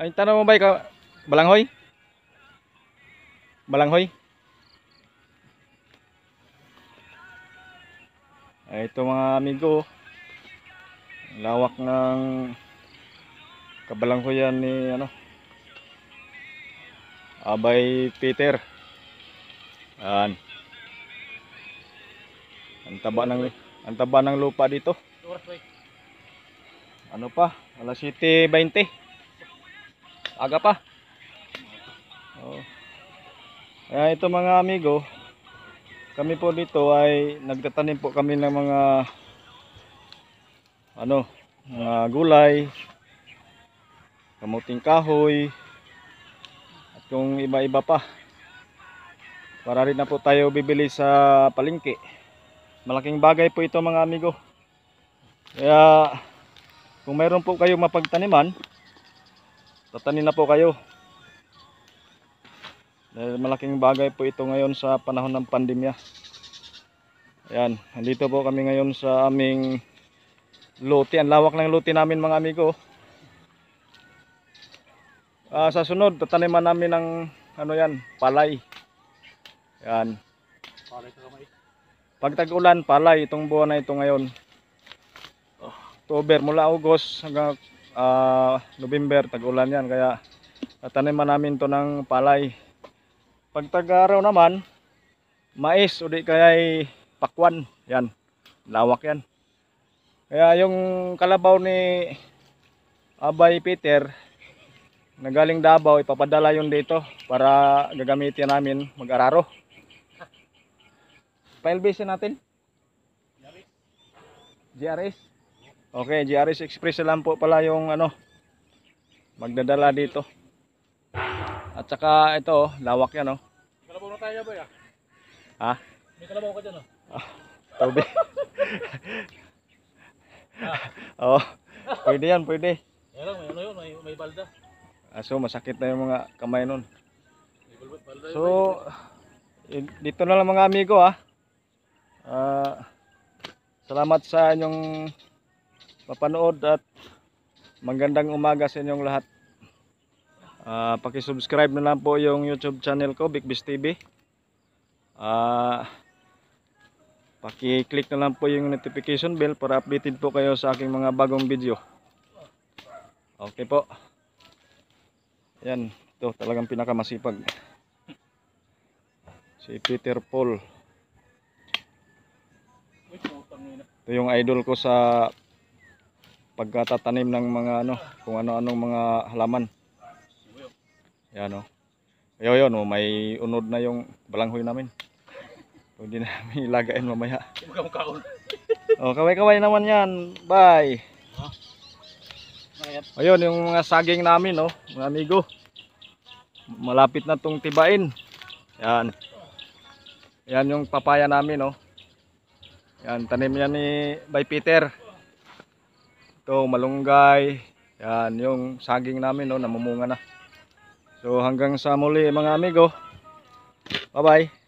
Ay, tanong mo ba ikaw, balanghoy? Balanghoy? Ay, ito mga amigo, lawak ng kabalanghoyan ni Abay Peter. Yan. Ang taba ng lupa dito. Ano pa? Alas 7:20. Aga pa. Oh. Kaya ito mga amigo, kami po dito ay nagtatanim po kami ng mga mga gulay, kamuting kahoy, at kung iba-iba pa. Para rin na po tayo bibili sa palengke. Malaking bagay po ito mga amigo. Kaya kung mayroon po kayo mapagtaniman, tatanim na po kayo. Dahil malaking bagay po ito ngayon sa panahon ng pandemya. Ayan, nandito po kami ngayon sa aming lote. Ang lawak ng lote namin mga amigo. Sa sunod, tataniman namin ng palay. Ayan. Pag tag-ulan, palay itong buwan na ito ngayon. October, mula August hanggang November, tag-ulan yan. Kaya tataniman namin to ng palay. Pag tag-araw naman, mais o di kaya pakwan. Yan, lawak yan. Kaya yung kalabaw ni Abay Peter na galing Davao, ipapadala yun dito para gagamitin namin mag-araro. Pa-LBC natin? GRS? Okay, GRS Express lang po pala yung magdadala dito. At saka ito, lawak yan. May kalabaw na tayo ba ya? Ha? May kalabaw ka dyan Tubig. Oh, pwede yan, pwede. Yan lang, may balda. So masakit na yung mga kamay nun. May balda. So dito na lang mga amigo salamat sa inyong papanood at magandang umaga sa inyong lahat. Paki-subscribe na lang po yung YouTube channel ko, Big Biz TV. Paki-click na lang po yung notification bell para updated po kayo sa aking mga bagong video. Okay po. Yan, ito talagang pinakamasipag. Si Peter Paul. Ito yung idol ko sa pagtatanim ng mga kung ano-anong mga halaman. Yan Ayun, may unod na yung balanghoy namin. Pwede namin ilagayin mamaya. Kaway-kaway naman yan. Bye. Ayun, yung mga saging namin mga amigo. Malapit na tong tibain. Yan. Yan yung papaya namin Yan, tanim yan ni Bay Peter. Ito, malunggay. Yan, yung saging namin namumunga na. So hanggang sa muli mga amigo. Bye bye.